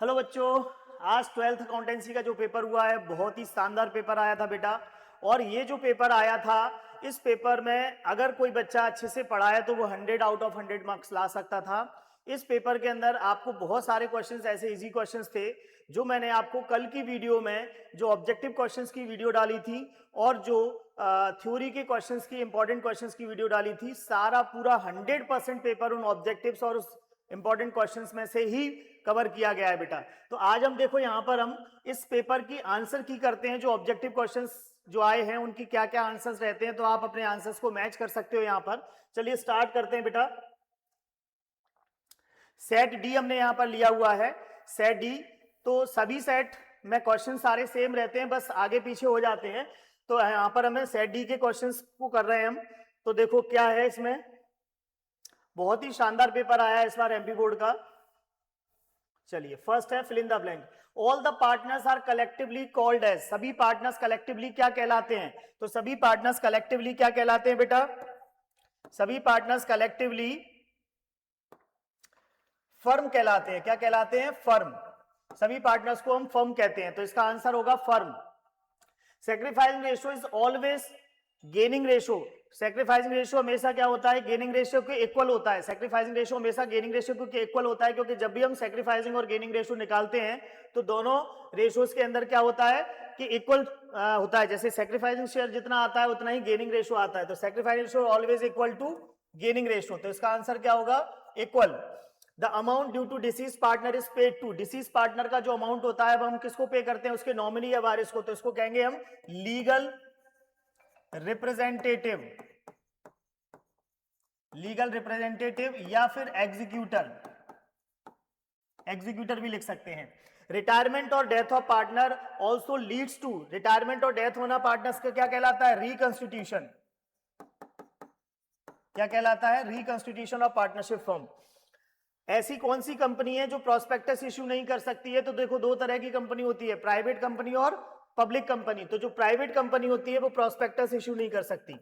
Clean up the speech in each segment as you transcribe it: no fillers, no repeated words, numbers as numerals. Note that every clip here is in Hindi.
हेलो बच्चों, आज ट्वेल्थ अकाउंटेंसी का जो पेपर हुआ है बहुत ही शानदार पेपर आया था बेटा। और ये जो पेपर आया था, इस पेपर में अगर कोई बच्चा अच्छे से पढ़ा है तो वो 100 आउट ऑफ 100 मार्क्स ला सकता था। इस पेपर के अंदर आपको बहुत सारे क्वेश्चंस ऐसे इजी क्वेश्चंस थे जो मैंने आपको कल की वीडियो में जो ऑब्जेक्टिव क्वेश्चंस की वीडियो डाली थी और जो थ्योरी के क्वेश्चंस की इंपॉर्टेंट क्वेश्चंस की वीडियो डाली थी, सारा पूरा 100% पेपर उन ऑब्जेक्टिव्स और उस इंपॉर्टेंट क्वेश्चंस में से ही कवर किया गया है बेटा। तो आज हम देखो यहाँ पर हम इस पेपर की आंसर की करते हैं, जो ऑब्जेक्टिव क्वेश्चंस जो आए हैं उनकी क्या क्या आंसर्स रहते हैं, तो आप अपने आंसर्स को मैच कर सकते हो यहाँ पर। चलिए स्टार्ट करते हैं बेटा। सेट डी हमने यहाँ पर लिया हुआ है, सेट डी। तो सभी सेट में क्वेश्चन सारे सेम रहते हैं, बस आगे पीछे हो जाते हैं। तो यहाँ पर हमें सेट डी के क्वेश्चंस को कर रहे हैं हम। तो देखो क्या है इसमें, बहुत ही शानदार पेपर आया है इस बार एमपी बोर्ड का। चलिए फर्स्ट है fill in the blank. All the partners are collectively called as. सभी पार्टनर्स कलेक्टिवली क्या कहलाते हैं? तो सभी पार्टनर्स कलेक्टिवली क्या कहलाते हैं बेटा? सभी पार्टनर्स कलेक्टिवली फर्म कहलाते हैं। क्या कहलाते हैं? फर्म। सभी पार्टनर्स को हम फर्म कहते हैं, तो इसका आंसर होगा firm. Sacrificing ratio is always gaining ratio. Sacrificing ratio हमेशा क्या होता है? गेनिंग रेशियो के इक्वल होता है। सेक्रीफाइसिंग रेशियो हमेशा गेनिंग रेशियो के इक्वल होता है, क्योंकि जब भी हम सेक्रीफाइसिंग और गेनिंग रेशियो निकालते हैं तो दोनों रेशियोज के अंदर क्या होता है कि इक्वल होता है। जैसे सेक्रीफाइसिंग शेयर जितना आता है उतना ही गेनिंग रेशियो आता है, तो sacrificing ratio always equal to gaining ratio. तो इसका आंसर क्या होगा? Equal. The amount due to deceased partner is paid to. Deceased partner का जो अमाउंट होता है हम किसको पे करते हैं? उसके नॉमिनी या वारिस को। तो इसको कहेंगे हम लीगल रिप्रेजेंटेटिव, लीगल रिप्रेजेंटेटिव या फिर एग्जीक्यूटर, एग्जीक्यूटर भी लिख सकते हैं। रिटायरमेंट और death of partner also leads to. Retirement और डेथ होना पार्टनर्स का क्या कहलाता है? रिकंस्टिट्यूशन। क्या कहलाता है? Reconstitution of partnership firm. ऐसी कौन सी कंपनी है जो प्रोस्पेक्टस इश्यू नहीं कर सकती है? तो देखो दो तरह की कंपनी होती है, प्राइवेट कंपनी और पब्लिक कंपनी। तो जो प्राइवेट कंपनी होती है वो प्रोस्पेक्टस इश्यू नहीं कर सकती,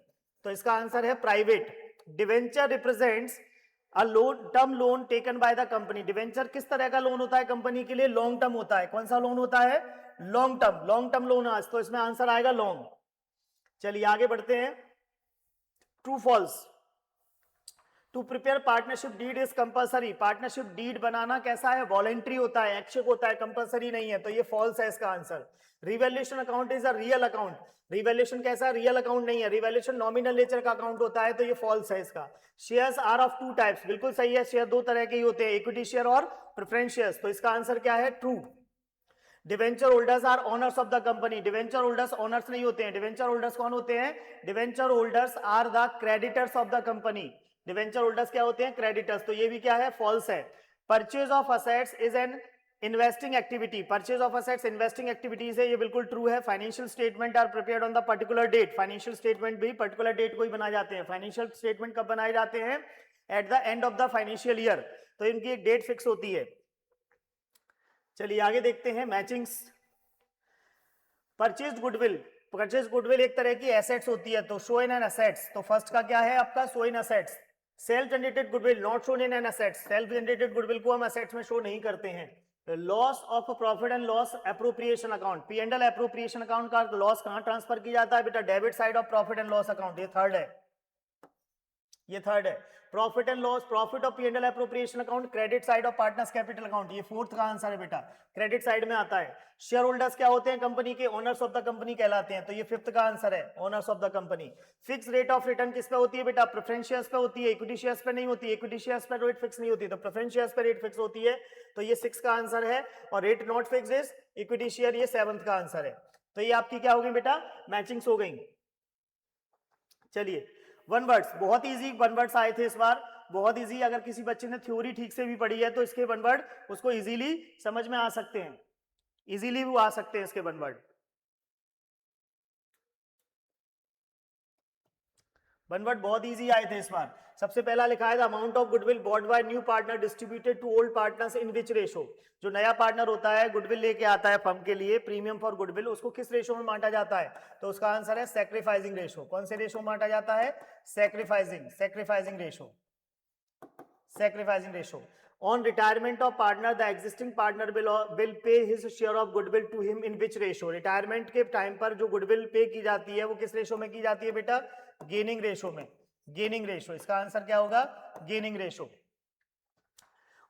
तो इसका आंसर है private. Debenture represents a loan, term loan taken by the company. Debenture किस तरह का लोन होता है कंपनी के लिए? लॉन्ग टर्म होता है। कौन सा लोन होता है? Long term, long term loan. आज तो इसमें आंसर आएगा लॉन्ग। चलिए आगे बढ़ते हैं। True false. To prepare partnership deed is compulsory. Partnership deed बनाना कैसा है? वॉलेंट्री होता है, ऐच्छिक होता है, कंपलसरी नहीं है, तो ये फॉल्स है इसका answer. Revaluation account is a real account. Revaluation कैसा है? रियल अकाउंट नहीं है, रिवैल्यूएशन नॉमिनल नेचर का अकाउंट होता है, तो ये फॉल्स है इसका। Shares are of two types. बिल्कुल सही है, शेयर दो तरह के ही होते हैं, इक्विटी शेयर और प्रेफरेंस शेयर्स, तो इसका आंसर क्या है? True. Debenture holders are owners of the company. Debenture holders owners नहीं होते हैं। डिवेंचर होल्डर्स कौन होते हैं? Debenture holders are the creditors of the company. Debenture holders क्या होते हैं? क्रेडिटर्स, तो ये भी क्या है? फॉल्स है। Purchase of assets is an investing activity. Purchase of assets investing activities है, ये बिल्कुल ट्रू है। Financial statement are prepared on the particular date. Financial statement भी पर्टिकुलर डेट को ही बनाए जाते हैं। फाइनेंशियल स्टेटमेंट कब बनाए जाते हैं? Eight the end of the financial year, तो इनकी एक डेट फिक्स होती है। चलिए आगे देखते हैं matchings. Purchase goodwill. Purchase goodwill एक तरह की एसेट्स होती है, तो शो इन एन एसेट्स। तो फर्स्ट का क्या है आपका? Show in assets. Self generated goodwill not shown in an assets. Self generated goodwill को हम एसेट्स में शो नहीं करते हैं। Loss of profit and loss appropriation account. P and L appropriation account का लॉस कहां ट्रांसफर किया जाता है बेटा? Debit side of profit and loss account. ये थर्ड है, ये थर्ड है। Profit and loss, profit of P and L appropriation account, credit side of partners capital account, ये फोर्थ का आंसर है बेटा, क्रेडिट साइड में आता है। शेयर होल्डर्स क्या होते हैं? कंपनी के ओनर्स ऑफ द कंपनी कहलाते हैं, तो ये फिफ्थ का आंसर है, owners of the company. Fix rate of return किस पे होती है बेटा? प्रेफरेंस शेयर्स पे होती है, इक्विटी शेयर्स पे नहीं होती। इक्विटी शेयर्स पे रेट फिक्स नहीं होती, तो प्रेफरेंस शेयर्स पे रेट फिक्स होती है, तो ये सिक्स का आंसर है। और rate not fix is equity share, ये सेवंथ का आंसर है। तो ये आपकी क्या हो गई बेटा? मैचिंग्स हो गई। चलिए वन वर्ड्स, बहुत इजी वन वर्ड्स आए थे इस बार, बहुत इजी। अगर किसी बच्चे ने थ्योरी ठीक से भी पढ़ी है तो इसके वन वर्ड उसको इजीली समझ में आ सकते हैं, इजीली वो आ सकते हैं इसके वन वर्ड। वन वर्ड बहुत इजी आए थे इस बार। सबसे पहला लिखा है the amount of goodwill bought by new partner distributed to old partners in which ratio. जो नया पार्टनर होता है गुडविल लेके आता है फर्म के लिए, प्रीमियम फॉर गुडविल, उसको किस रेशो में बांटा जाता है? तो उसका आंसर है सैक्रिफाइसिंग रेशो। कौन से रेशो में बांटा जाता है? Sacrificing, sacrificing ratio, sacrificing ratio. On retirement of partner, the existing partner will pay his share of goodwill to him in which ratio? Retirement के टाइम पर जो goodwill पे की जाती है वो किस रेशो में की जाती है बेटा? गेनिंग रेशो में. गेनिंग रेशो, इसका आंसर क्या होगा? Gaining ratio.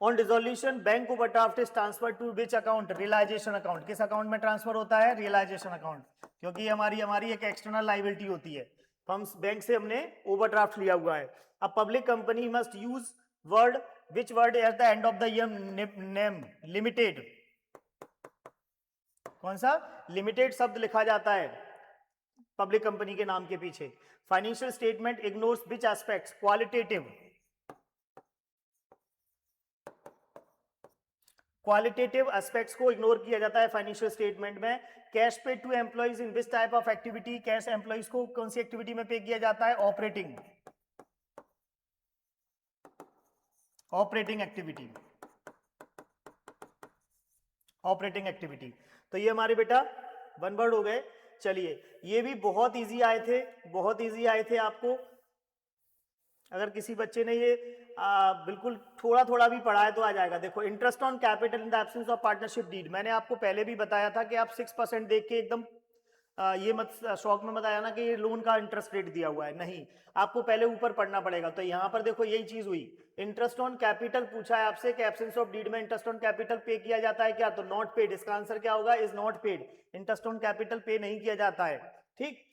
On dissolution bank overdraft is transfer to which account? Realisation account. किस अकाउंट में ट्रांसफर होता है? रियलाइजेशन अकाउंट, क्योंकि हमारी एक एक्सटर्नल लायबिलिटी होती है. हम बैंक से हमने ओवरड्राफ्ट लिया हुआ है. अब public company must use word, which word at the end of the name? Limited. कौन सा? लिमिटेड शब्द लिखा जाता है पब्लिक कंपनी के नाम के पीछे. Financial statement ignores which aspects? Qualitative. Qualitative aspects को इग्नोर किया जाता है फाइनेंशियल स्टेटमेंट में. Cash pay to employees in which type of activity? Cash employees को कौन सी एक्टिविटी में पे किया जाता है? Operating. Operating activity. Operating activity. तो ये हमारे बेटा वन वर्ड हो गए. चलिए, ये भी बहुत इजी आए थे, बहुत इजी आए थे आपको. अगर किसी बच्चे ने ये बिल्कुल थोड़ा थोड़ा भी पढ़ा है तो आ जाएगा. देखो, interest on capital in the absence of partnership deed. मैंने आपको पहले भी बताया था कि आप 6% देख के एकदम ये मत शौक में मत आया ना कि ये लोन का इंटरेस्ट रेट दिया हुआ है. नहीं, आपको पहले ऊपर पढ़ना पड़ेगा. तो यहाँ पर देखो यही चीज हुई. इंटरेस्ट ऑन कैपिटल पूछा है आपसे कि एब्सेंस ऑफ डीड में इंटरेस्ट ऑन कैपिटल पे किया जाता है क्या? तो नॉट पेड. इसका आंसर क्या होगा? Is not paid. Interest on capital pay नहीं किया जाता है. ठीक.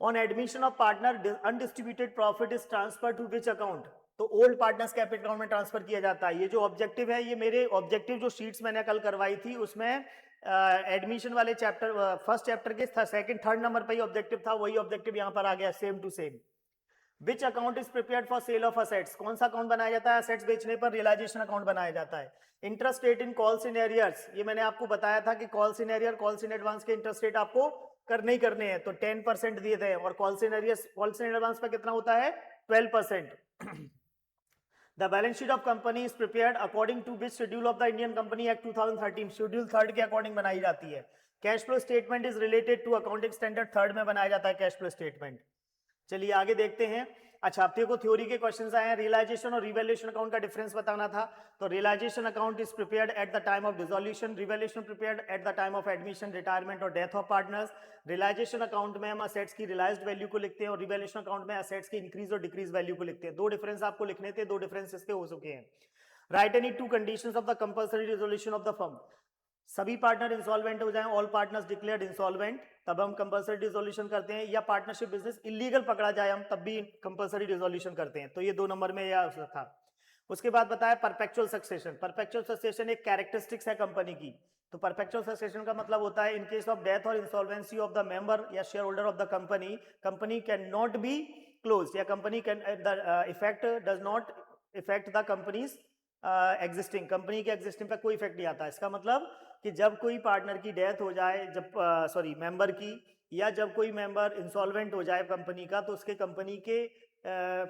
On admission of partner undistributed profit is transfer to which account? तो ओल्ड पार्टनर्स कैपिटल अकाउंट में ट्रांसफर किया जाता है. ये जो ऑब्जेक्टिव है, ये मेरे ऑब्जेक्टिव जो शीट्स मैंने कल करवाई थी उसमें एडमिशन वाले चैप्टर, फर्स्ट चैप्टर के सेकंड थर्ड नंबर पे ही ऑब्जेक्टिव था. वही ऑब्जेक्टिव यहाँ पर आ गया, same to same. Which account is prepared for sale of assets? कौन सा अकाउंट बनाया जाता है? असेट्स बेचने पर रियलाइजेशन अकाउंट बनाया जाता है. Interest rate in calls in arrears. ये मैंने आपको बताया था कि calls in arrear, calls in advance के इंटरेस्ट रेट आपको करने ही करने हैं. तो 10% दिए थे. और calls in arrears, calls in advance पर कितना होता है? 12%. The balance sheet of company is prepared according to which schedule of the Indian Company Act 2013? Schedule 3 के अकॉर्डिंग बनाई जाती है. Cash flow statement is related to accounting standard 3 में बनाया जाता है कैश फ्लो स्टेटमेंट. चलिए आगे देखते हैं. अच्छा, अब देखो थ्योरी के क्वेश्चंस आए हैं. रियलाइजेशन और रिवैल्यूएशन अकाउंट का डिफरेंस बताना था. तो realisation account is prepared at the time of dissolution, revaluation prepared at the time of admission, retirement और death of partners. Realisation account में हम असेट्स की रियलाइज्ड वैल्यू को लिखते हैं और रिवैल्यूएशन अकाउंट में असेट्स की इंक्रीज और डिक्रीज वैल्यू को लिखते हैं. दो डिफरेंस आपको लिखने थे, दो डिफरेंस इसके हो चुके हैं. Right any two conditions of the compulsory resolution of the firm. सभी पार्टनर इंसॉल्वेंट हो जाएं, ऑल पार्टनर्स डिक्लेयर्ड इंसॉल्वेंट, तब हम कंपल्सरी डिसोल्यूशन करते हैं. या पार्टनरशिप बिजनेस इलीगल पकड़ा जाए हम, तब भी कंपल्सरी डिसोल्यूशन करते हैं. तो ये 2 नंबर में यह था. उसके बाद बताया परपेचुअल सक्सेशन. परपेचुअल सक्सेशन एक कैरेक्टरिस्टिक्स है कंपनी की. तो परपेचुअल सक्सेशन का मतलब होता है इन केस ऑफ डेथ और इंसॉल्वेंसी ऑफ द मेंबर या share holder of the company, company can not be close या company can the effect does not effect the companies existing. Company के एग्जिस्टिंग पर कोई इफेक्ट नहीं आता. इसका मतलब कि जब कोई पार्टनर की डेथ हो जाए, जब मेंबर की, या जब कोई मेंबर इंसॉल्वेंट हो जाए कंपनी का, तो उसके कंपनी के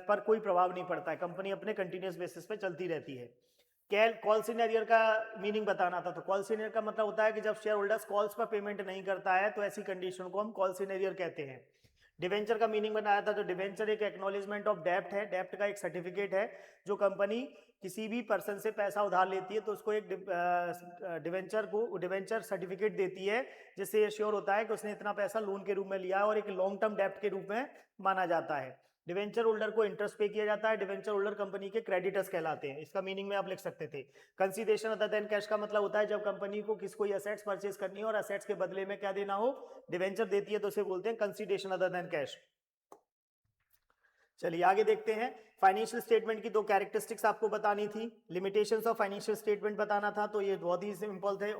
पर कोई प्रभाव नहीं पड़ता है. कंपनी अपने कंटिन्यूस बेसिस पे चलती रहती है. कॉल सिनेरियर का मीनिंग बताना था. तो कॉल सिनेरियर का मतलब होता है कि जब शेयर होल्डर्स कॉल्स पर पेमेंट नहीं करता है तो ऐसी कंडीशन को हम कॉल सिनेरियर कहते हैं. डिवेंचर का मीनिंग बनाया था. तो डिवेंचर एक एक्नॉलेजमेंट ऑफ डेप्ट है. डेप्ट का एक सर्टिफिकेट है. जो कंपनी किसी भी पर्सन से पैसा उधार लेती है तो उसको एक डिवेंचर सर्टिफिकेट देती है, जिससे ये श्योर होता है कि उसने इतना पैसा लोन के रूप में लिया है और एक लॉन्ग टर्म डेप्ट के रूप में माना जाता है. डिवेंचर होल्डर को इंटरेस्ट पे किया जाता है. डिवेंचर होल्डर कंपनी के क्रेडिटर्स कहलाते हैं. इसका मीनिंग में आप लिख सकते थे. कंसीडरेशन अदर देन कैश का मतलब होता है जब कंपनी को कोई असेट्स परचेज करनी हो और असेट्स के बदले में क्या देना हो, डिवेंचर देती है, तो उसे बोलते हैं कंसीडरेशन अदर देन कैश. चलिए आगे देखते हैं. फाइनेंशियल स्टेटमेंट की 2 कैरेक्टरिस्टिक्स आपको बतानी थी. लिमिटेशंस ऑफ फाइनेंशियल स्टेटमेंट बताना था. तो ये बहुत ही सिंपल थे.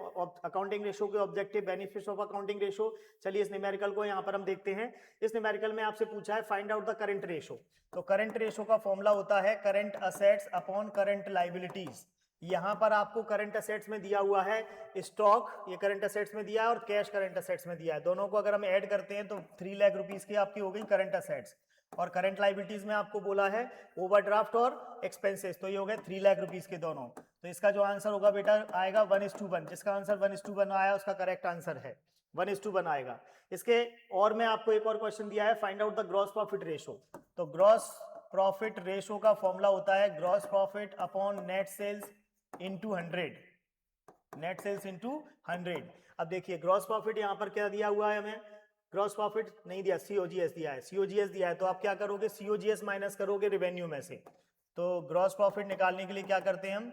अकाउंटिंग रेशो के objective, benefits of accounting ratio. चलिए इस न्यूमेरिकल को यहाँ पर हम देखते हैं. इस न्यूमेरिकल में आपसे पूछा है find out the current ratio. तो करंट रेशो का फॉर्मूला होता है current assets upon current liabilities. यहाँ पर आपको करंट असेट्स में दिया हुआ है स्टॉक, ये करंट असेट्स में दिया है, और कैश करंट असेट्स में दिया है. दोनों को अगर हम ऐड करते हैं तो 3 लाख रुपीज की आपकी हो गई करंट असेट्स. और करंट लायबिलिटीज में आपको बोला है ओवरड्राफ्ट और एक्सपेंसेस, तो ये हो गए 3 लाख रुपीज के दोनों. तो इसका जो आंसर होगा बेटा आएगा 1:1. जिसका आंसर 1:1 आया उसका करेक्ट आंसर है 1:1 आएगा. इसके और मैं आपको एक और क्वेश्चन दिया है find out the gross profit ratio. तो ग्रॉस प्रॉफिट रेशो का फॉर्मूला होता है gross profit upon net sales into 100, net sales into 100। अब देखिए ग्रॉस प्रॉफिट यहां पर क्या दिया हुआ है हमें, ग्रॉस प्रॉफिट नहीं दिया, सीओजीएस दिया है, सीओजीएस दिया है तो आप क्या करोगे, सीओजीएस माइनस करोगे रिवेन्यू में से। तो ग्रॉस प्रॉफिट निकालने के लिए क्या करते हैं हम,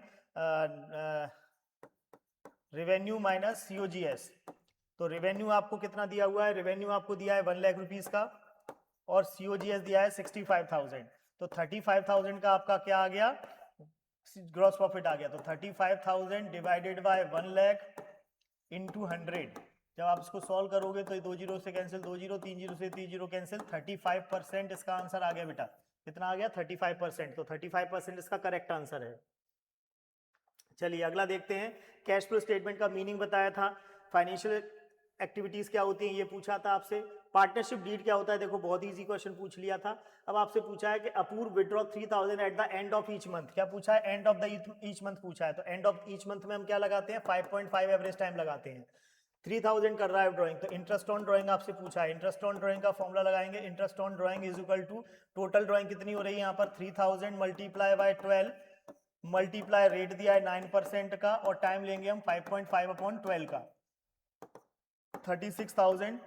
रिवेन्यू माइनस सीओजीएस। तो रिवेन्यू आपको कितना दिया हुआ है, रिवेन्यू आपको दिया है 1 लाख रुपीस का और सीओजीएस दिया है 65,000। तो 35,000 का आपका क्या आ गया, ग्रॉस प्रॉफिट आ गया। तो 35,000 डिवाइडेड बाय 1 लाख इंटू 100। जब आप इसको सॉल्व करोगे तो 2 जीरो से कैंसिल, 2 जीरो, 3 जीरो से 3 जीरो कैंसिल, 35% इसका आंसर आ गया बेटा। कितना आ गया, 35%। तो 35% इसका करेक्ट आंसर है। चलिए अगला देखते हैं, कैश फ्लो स्टेटमेंट का मीनिंग बताया था, फाइनेंशियल एक्टिविटीज क्या होती हैं ये पूछा था आपसे, पार्टनरशिप डीड क्या होता है, देखो बहुत इजी क्वेश्चन पूछ लिया था। अब आपसे पूछा है कि Apoorva withdraw 3,000 at the end of each month, क्या पूछा है, end of the each month पूछा है। तो एंड ऑफ ईच मंथ में हम क्या लगाते हैं, 5.5 एवरेज टाइम लगाते हैं। 3,000 कर रहा है ड्राइंग, तो इंटरेस्ट ऑन ड्राइंग आपसे पूछा है, इंटरेस्ट ऑन ड्राइंग का फॉर्मूला लगाएंगे, interest on drawing is equal to total drawing कितनी हो रही है यहाँ पर 3,000 मल्टीप्लाई बाय 12 मल्टीप्लाई रेट दिया है 9% का और टाइम लेंगे हम 5.5 अपॉन 12 का, 36,000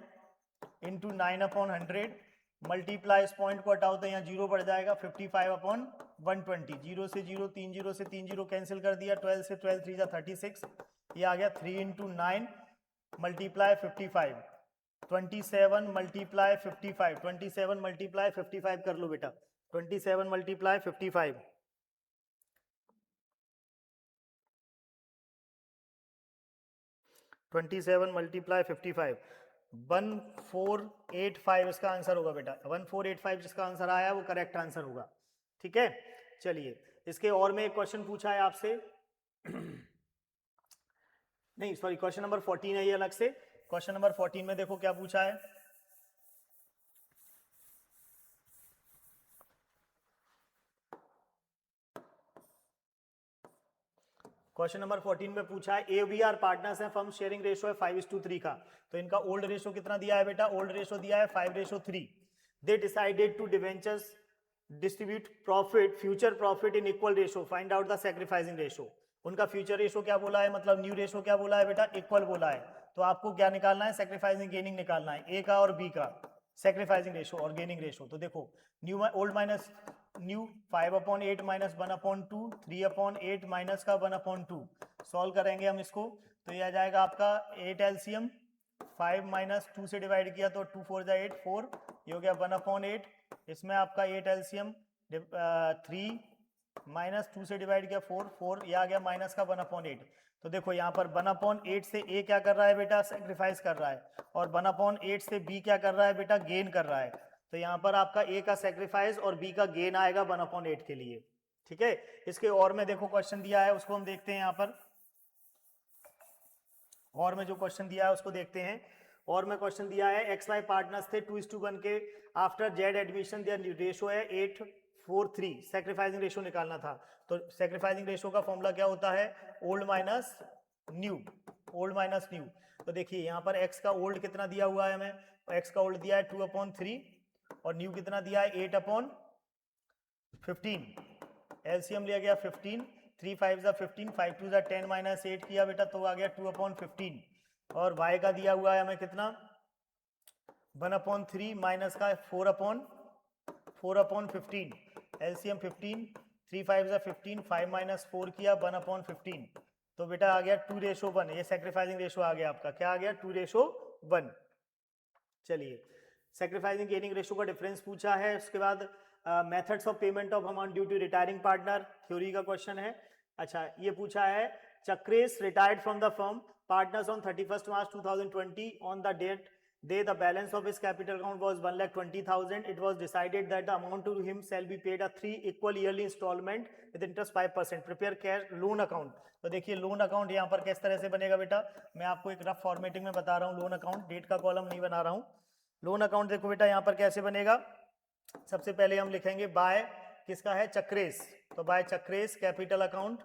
इंटू 9 अपॉन 100 मल्टीप्लाई, इस पॉइंट को हटाओ तो यहाँ जीरो बढ़ जाएगा, 55 अपॉन 120, जीरो से जीरो, 3 जीरो से 3 जीरो कैंसिल कर दिया, 12 से 12 3 जा 36, ये आ गया 3 इंटू 9 मल्टीप्लाई 55, 27 मल्टीप्लाई 55, 27 मल्टीप्लाई 55 कर लो बेटा, 27 मल्टीप्लाई 55, 27 मल्टीप्लाई 55, 1485 इसका आंसर होगा बेटा, 1485 जिसका आंसर आया वो करेक्ट आंसर होगा। ठीक है, चलिए इसके और में एक क्वेश्चन पूछा है आपसे नहीं सॉरी, क्वेश्चन नंबर 14 है ये अलग से। क्वेश्चन नंबर 14 में देखो क्या पूछा है, क्वेश्चन नंबर 14 में पूछा है एवीआर पार्टनर्स हैं, फर्म शेयरिंग रेशो है 5:3 का। तो इनका ओल्ड रेशो कितना दिया है बेटा, ओल्ड रेशो दिया है 5:3। They decided to debentures distribute profit, future profit in equal ratio, find out the sacrificing ratio. उनका फ्यूचर रेशो क्या बोला है, मतलब न्यू रेशो क्या बोला है बेटा, इक्वल बोला है। तो आपको क्या निकालना है, सैक्रिफाइसिंग गेनिंग निकालना है, ए का और बी का सैक्रिफाइसिंग रेशो और गेनिंग रेशो। तो देखो new old minus new 5/8 minus 1/2, 3/8 minus का 1/2, सॉल्व करेंगे हम इसको तो ये आ जाएगा आपका 8 एलसीएम, 5 माइनस 2 से डिवाइड किया तो 2 4 8 4, ये हो गया 1/8, इसमें आपका 8 एलसीएम 3 माइनस 2 से डिवाइड किया 4 4, ये आ गया माइनस का 1/8। तो देखो यहाँ पर 1/8 से ए क्या कर रहा है बेटा, सेक्रीफाइस कर रहा है, और 1/8 से बी क्या कर रहा है बेटा, गेन कर रहा है। तो यहाँ पर आपका ए का सेक्रीफाइस और बी का गेन आएगा 1/8 के लिए। ठीक है, इसके और में देखो क्वेश्चन दिया है उसको हम देखते हैं यहाँ पर, और में जो क्वेश्चन दिया है उसको देखते हैं। और में क्वेश्चन दिया है एक्स वाई पार्टनर्स थे 2:1 के, after Z admission their ratio है 8:4:3, सैक्रिफाइसिंग रेशो निकालना था। तो सैक्रिफाइसिंग रेशो का फॉर्मूला क्या होता है, old minus new, old minus new. तो देखिए यहाँ पर एक्स का ओल्ड कितना दिया हुआ है हमें, एक्स का ओल्ड दिया है 2/3 और न्यू कितना दिया है 8/15, एलसीएम लिया गया 15, 3 5 15, 5 2 10 माइनस 8 किया बेटा तो आ गया 2/15, और y का दिया हुआ है हमें कितना 1/3 माइनस का 4/15, एलसीएम 15, 3 5 15, 5 माइनस 4 किया 1/15, तो बेटा आ गया 2:1, ये सैक्रिफाइसिंग रेशो आ गया आपका, क्या आ गया 2:1। चलिए सैक्रिफाइसिंग गेनिंग रेशो का डिफरेंस पूछा है, उसके बाद methods of payment of amount due to retiring partner, theory का क्वेश्चन है। अच्छा ये पूछा है Chakresh retired from the firm partners on 31 March 2020, on the date they the balance of his capital account was 1,20,000, it was decided that the amount to him shall be paid a 3 equal yearly installment with interest 5%, prepare cash loan account। तो देखिए लोन अकाउंट यहाँ पर किस तरह से बनेगा बेटा, मैं आपको एक रफ फॉर्मेटिंग में बता रहा हूँ, लोन अकाउंट डेट का कॉलम नहीं बना रहा हूँ। लोन अकाउंट देखो बेटा यहाँ पर कैसे बनेगा, सबसे पहले हम लिखेंगे बाय किसका है, चक्रेश, तो बाय चक्रेश कैपिटल अकाउंट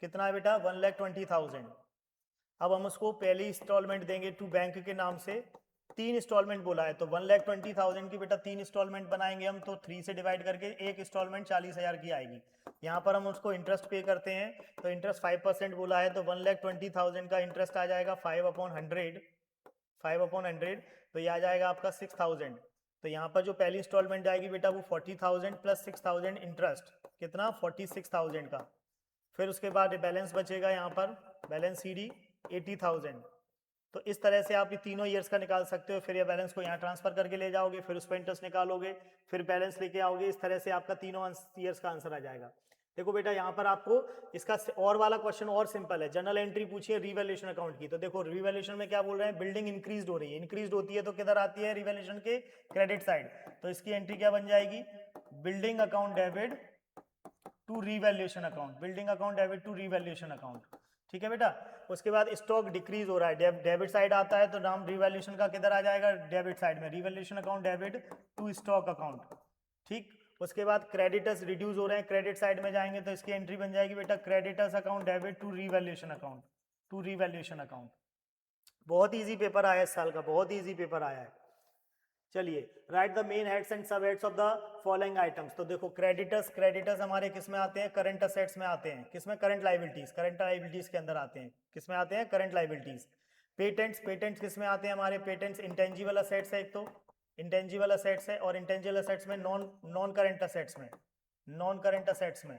कितना है बेटा 1,20,000। अब हम उसको पहली इंस्टॉलमेंट देंगे टू बैंक के नाम से 3 इंस्टॉलमेंट बोला है, तो 1,20,000 की बेटा 3 इंस्टॉलमेंट बनाएंगे हम, तो 3 से डिवाइड करके एक इंस्टॉलमेंट 40,000 की आएगी। यहाँ पर हम उसको इंटरेस्ट पे करते हैं, तो इंटरेस्ट 5% बोला है, तो 1,20,000 का इंटरेस्ट आ जाएगा 5/100, 5/100, तो ये आ जाएगा आपका 6,000। तो यहाँ पर जो पहली इंस्टॉलमेंट आएगी बेटा वो 40,000 प्लस 6,000 इंटरेस्ट, कितना 46,000 का। फिर उसके बाद बैलेंस बचेगा यहाँ पर, बैलेंस CD 80,000। तो इस तरह से आप ये तीनों ईयर्स का निकाल सकते हो, फिर ये बैलेंस को यहाँ ट्रांसफर करके ले जाओगे, फिर उस पर इंटरेस्ट निकालोगे, फिर बैलेंस लेके आओगे, इस तरह से आपका तीनों ईयर्स का आंसर आ जाएगा। देखो बेटा यहाँ पर आपको इसका और वाला क्वेश्चन और सिंपल है, जनरल एंट्री पूछिए रिवैल्यूएशन अकाउंट की, तो देखो रिवैल्यूएशन में क्या बोल रहे हैं, बिल्डिंग इंक्रीज हो रही है, इंक्रीज होती है तो किधर आती है, रिवैल्यूएशन के क्रेडिट साइड, तो इसकी एंट्री क्या बन जाएगी, building account debit to revaluation account, building account debit to revaluation account. ठीक है बेटा, उसके बाद स्टॉक डिक्रीज हो रहा है, डेबिट साइड आता है तो नाम रिवैल्यूएशन का किधर आ जाएगा, डेबिट साइड में, revaluation account debit to stock account. ठीक, उसके बाद क्रेडिटर्स रिड्यूस हो रहे हैं, क्रेडिट साइड में जाएंगे तो इसकी एंट्री बन जाएगी बेटा creditors account debit to revaluation account, to revaluation account. बहुत इजी पेपर आया इस साल का, बहुत इजी पेपर आया है। चलिए, write the main heads and sub heads of the following items, तो देखो क्रेडिटर्स, क्रेडिटर्स हमारे किस में आते हैं, करंट असेट्स में आते हैं, किसमें, करंट लाइबिलिटीज, करंट लाइबिलिटीज के अंदर आते हैं, किस में आते हैं, करंट लाइबिलिटीज। पेटेंट्स, पेटेंट्स किस में आते हैं हमारे, पेटेंट्स इंटेंजिबल असेट्स है, एक तो इंटेंजिबल असेट्स है, और इंटेंजिबल असेट्स में नॉन करंट असेट्स में, नॉन करंट असेट्स में।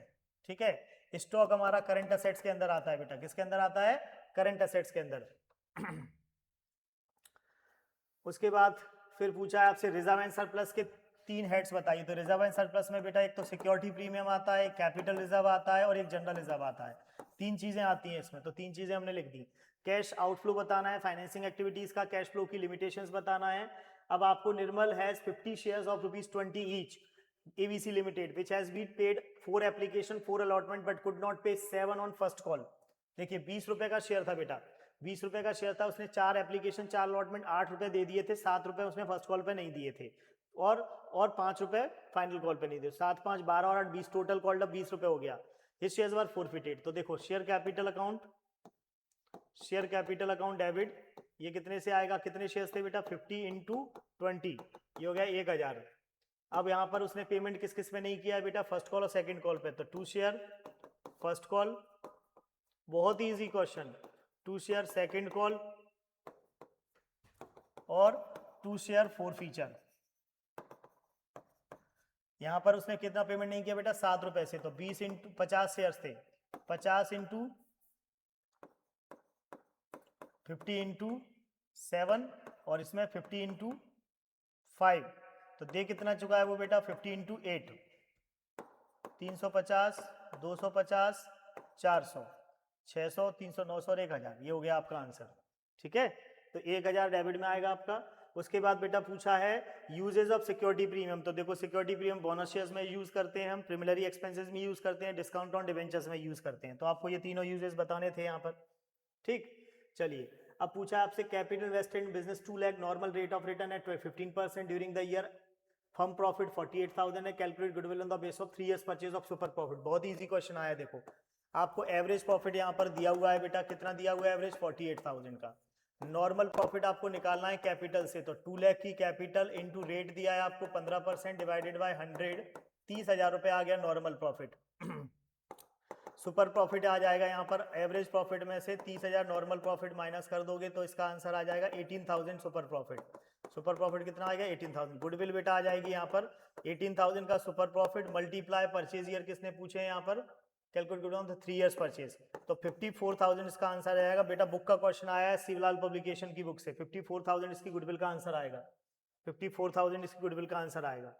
ठीक है, स्टॉक हमारा करंट असेट्स के अंदर आता है बेटा, किसके अंदर आता है, करंट असेट्स के अंदर। उसके बाद फिर पूछा है आपसे रिजर्व एंड सरप्लस के 3 हेड्स बताइए, तो रिजर्व एंड सरप्लस में बेटा एक तो सिक्योरिटी प्रीमियम आता है, कैपिटल रिजर्व आता है और एक जनरल रिजर्व आता है, 3 चीजें आती हैं इसमें, तो 3 चीजें हमने लिख दी। कैश आउटफ्लो बताना है, फाइनेंसिंग एक्टिविटीज का कैश फ्लो की लिमिटेशंस बताना है। अब आपको Nirmal has 50 shares of ₹20 each ABC limited which has been paid 4 application 4 allotment but could not pay 7 on first call. देखिए 20 रुपए का शेयर था बेटा, 20 रुपए का शेयर था, उसने 4 एप्लीकेशन 4 अलॉटमेंट 8 रुपए दे दिए थे, 7 रुपए उसने फर्स्ट कॉल पे नहीं दिए थे, और 5 रुपए फाइनल कॉल पे नहीं दिए, 7 5 12 और 8 20, टोटल कॉल्ड अप 20 रुपए हो गया। हिज शेयर्स वर फॉरफिटेड। तो देखो share capital account, share capital account debit, ये कितने से आएगा, कितने शेयर्स थे बेटा, 50 × 20, ये हो गया 1000। अब यहाँ पर उसने पेमेंट किस किस पे नहीं किया है बेटा, फर्स्ट कॉल और सेकंड कॉल पे, तो 2 शेयर फर्स्ट कॉल, बहुत ही easy question, 2 share second call और 2 शेयर फॉर फीचर। यहां पर उसने कितना पेमेंट नहीं किया बेटा, 7 रुपए से, तो 20 × 50 शेयर्स थे, 50 × 50 × 7 और इसमें 50 × 5, तो दे कितना चुका है वो बेटा, 50 × 8, 350, 250, 400, 600, 300, 900 और 1000, ये हो गया आपका आंसर। ठीक है, तो 1000 डेबिट में आएगा आपका। उसके बाद बेटा पूछा है यूजेज ऑफ सिक्योरिटी प्रीमियम, तो देखो सिक्योरिटी प्रीमियम बोनस शेयर्स में यूज करते हैं हम, प्रीमिलरी एक्सपेंसेस में यूज करते हैं, डिस्काउंट ऑन डिवेंचर्स में यूज करते हैं, तो आपको ये तीनों यूजेस बताने थे यहाँ पर। ठीक, चलिए अब पूछा आपसे capital invested in business 2 lakh, normal rate of return at 15% during the year, firm profit 48,000 है, calculate goodwill on the base of 3 years purchase of super profit. बहुत इजी क्वेश्चन आया, देखो आपको एवरेज प्रॉफिट यहाँ पर दिया हुआ है बेटा, कितना दिया हुआ है एवरेज, 48,000 का। नॉर्मल प्रॉफिट आपको निकालना है कैपिटल से, तो 2 लाख की कैपिटल इनटू रेट दिया है आपको 15% डिवाइडेड बाय 100, 30,000 रुपए आ गया नॉर्मल प्रॉफिट। सुपर प्रॉफिट आ जाएगा यहाँ पर, एवरेज प्रॉफिट में से 30,000 नॉर्मल प्रॉफिट माइनस कर दोगे तो इसका आंसर आ जाएगा 18,000 सुपर प्रॉफिट। सुपर प्रॉफिट कितना आएगा, 18,000। गुडविल बेटा आ जाएगी यहाँ पर 18,000 का super profit multiply purchase year किसने पूछे हैं यहाँ पर, calculate good on 3 years purchase, तो 54,000 इसका आंसर आएगा बेटा। बुक का क्वेश्चन आया है शिवलाल पब्लिकेशन की बुक से, 54,000 इसकी गुडविल का आंसर आएगा, 54,000 इसकी गुडविल का आंसर आएगा।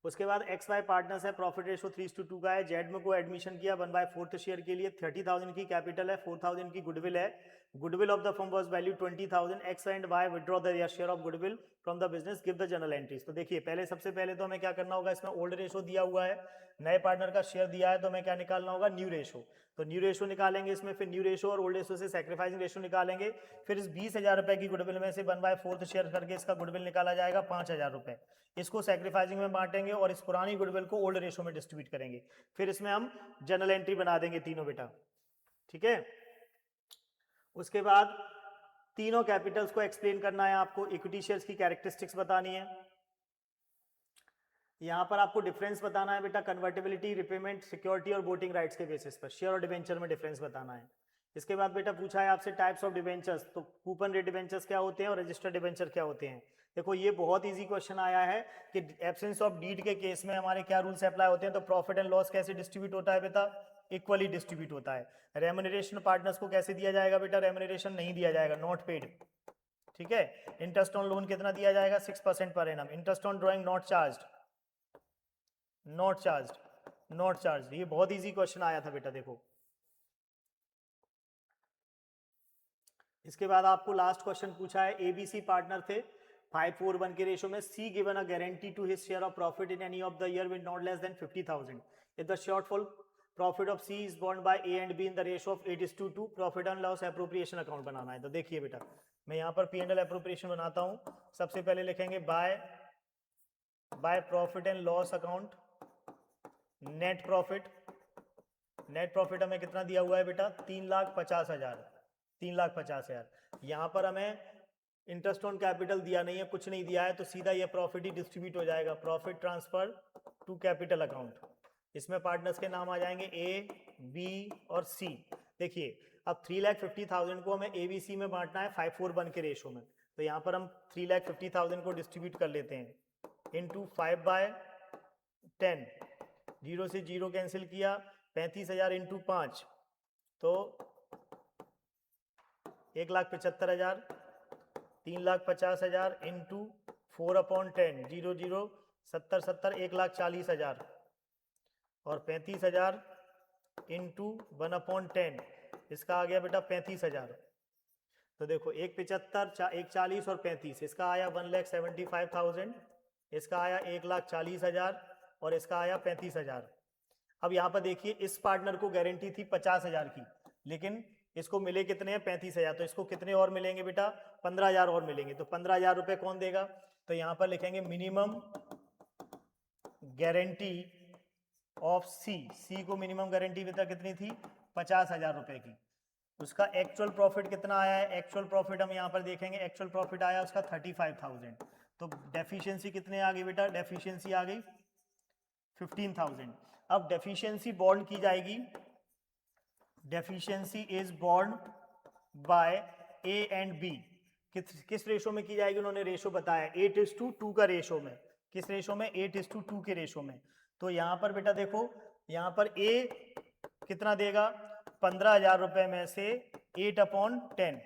उसके बाद एक्स वाई पार्टनर्स है, प्रॉफिट रेशो 3:2 का है, जेड में को एडमिशन किया 1/4 शेयर के लिए, 30,000 की कैपिटल है, 4,000 की गुडविल है, goodwill of the firm was value 20,000, X and Y withdraw the share of goodwill from the business, give the general entries. तो देखिए पहले सबसे पहले तो हमें क्या करना होगा, इसमें ओल्ड रेशो दिया हुआ है, नए पार्टनर का शेयर दिया है, तो हमें क्या निकालना होगा, न्यू रेशो, तो न्यू रेशो निकालेंगे इसमें, फिर न्यू रेशो और ओल्ड रेशो से सैक्रिफाइसिंग रेशो निकालेंगे, फिर इस 20,000 रुपए की गुडविल में से 1/4 शेयर करके इसका गुडविल निकाला जाएगा 5,000 रुपए, इसको सैक्रिफाइसिंग में बांटेंगे और इस पुरानी गुडविल को ओल्ड रेशो में डिस्ट्रीब्यूट करेंगे, फिर इसमें हम जनरल एंट्री बना देंगे तीनों बेटा। ठीक है, उसके बाद तीनों कैपिटल्स को एक्सप्लेन करना है आपको, इक्विटी शेयर्स की कैरेक्टरिस्टिक्स बतानी है, यहाँ पर आपको डिफरेंस बताना है बेटा कन्वर्टेबिलिटी, रिपेमेंट, सिक्योरिटी और वोटिंग राइट्स के बेसिस पर शेयर और डिवेंचर में डिफरेंस बताना है। इसके बाद बेटा पूछा है आपसे टाइप्स ऑफ डिवेंचर्स, तो कूपन रेट डिवेंचर्स क्या होते हैं और रजिस्टर्ड डिवेंचर क्या होते हैं। देखो ये बहुत इजी क्वेश्चन आया है कि एब्सेंस ऑफ डीड के केस में हमारे क्या रूल्स अप्लाई होते हैं, तो प्रॉफिट एंड लॉस कैसे डिस्ट्रीब्यूट होता है बेटा, इक्वली डिस्ट्रीब्यूट होता है। रेम्यूनरेशन पार्टनर्स को कैसे दिया जाएगा बेटा, रेम्यूनरेशन नहीं दिया जाएगा, नॉट पेड, ठीक है। इंटरेस्ट ऑन लोन कितना दिया जाएगा, 6% per annum. Interest on drawing not charged, not charged, not charged. ये बहुत इजी क्वेश्चन आया था बेटा देखो। इसके बाद आपको लास्ट क्वेश्चन पूछा है, एबीसी पार्टनर थे 541 के रेशो में, C given a guarantee to his share of profit in any of the year with not less than 50,000 if the shortfall profit of C is bond by A and B in the ratio of 8:2, profit and loss appropriation account बनाना है। तो देखिए बेटा मैं यहाँ पर P&L एप्रोप्रिएशन बनाता हूँ। सबसे पहले लिखेंगे by profit and loss account, net profit, net profit हमें कितना दिया हुआ है बेटा, 3,50,000, 3,50,000। यहाँ पर हमें इंटरेस्ट ऑन कैपिटल दिया नहीं है, कुछ नहीं दिया है, तो सीधा ये प्रॉफिट ही डिस्ट्रीब्यूट हो जाएगा, profit transfer to capital account. इसमें पार्टनर्स के नाम आ जाएंगे ए, बी और सी। देखिए अब 3,50,000 को हमें ABC में बांटना है 541 के रेशो में, तो यहाँ पर हम 3,50,000 को डिस्ट्रीब्यूट कर लेते हैं इनटू 5/10, 0 से 0 कैंसिल किया, 35,000 इंटू 5 तो 1,75,000, 3,50,000 इंटू 4/10, 0 0 70 70 1,40,000 और 35,000 इंटू 1/10, इसका आ गया बेटा 35,000। तो देखो 1,75, 1,40 और 35, इसका आया 1,75,000, इसका आया 1,40,000 और इसका आया 35,000। अब यहाँ पर देखिए इस पार्टनर को गारंटी थी 50,000 की, लेकिन इसको मिले कितने हैं, 35,000, तो इसको कितने और मिलेंगे बेटा, 15,000 और मिलेंगे। तो 15,000 रुपये कौन देगा, तो यहाँ पर लिखेंगे मिनिमम गारंटी ऑफ सी को मिनिमम गारंटी बेटा कितनी थी, 50,000 रुपये की। उसका एक्चुअल प्रॉफिट कितना आया है, एक्चुअल प्रॉफिट हम यहाँ पर देखेंगे, एक्चुअल प्रॉफिट आया उसका 35,000। तो डेफिशिएंसी कितने आ गई बेटा, डेफिशिएंसी आ गई 15,000। अब डेफिशिएंसी बॉन्ड की जाएगी, deficiency is bond by A and B. किस रेशो में की जाएगी, उन्होंने रेशो बताया 8:2 का रेशो में। किस रेशो में, 8:2 के रेशो में। तो यहां पर बेटा देखो, यहां पर ए कितना देगा, 15,000 रुपए में से 8/10,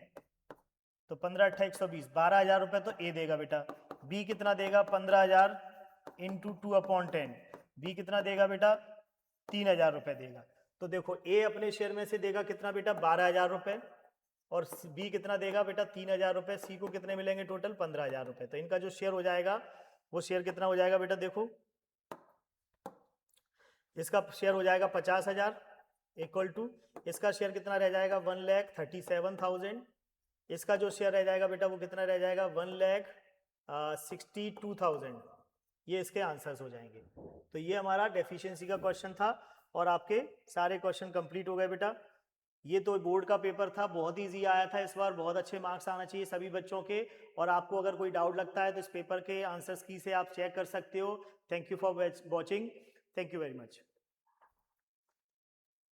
तो 15 8 120, 12,000 रुपए तो ए देगा बेटा। बी कितना देगा, 15,000 इंटू 2/10, बी कितना देगा बेटा, 3,000 रुपए देगा। तो देखो ए अपने शेयर में से देगा कितना बेटा, 12,000 रुपए, और बी कितना देगा बेटा, 3,000 रुपए। सी को कितने मिलेंगे टोटल, 15,000 रुपए। तो इनका जो शेयर हो जाएगा वो शेयर कितना हो जाएगा बेटा, देखो इसका शेयर हो जाएगा 50,000 इक्वल टू, इसका शेयर कितना रह जाएगा, 1,37,000। इसका जो शेयर रह जाएगा बेटा वो कितना रह जाएगा, 1,62,000। ये इसके आंसर्स हो जाएंगे। तो ये हमारा डेफिशिएंसी का क्वेश्चन था और आपके सारे क्वेश्चन कंप्लीट हो गए बेटा। ये तो बोर्ड का पेपर था, बहुत इजी आया था इस बार, बहुत अच्छे मार्क्स आना चाहिए सभी बच्चों के। और आपको अगर कोई डाउट लगता है तो इस पेपर के आंसर्स की से आप चेक कर सकते हो। Thank you for watching, thank you very much.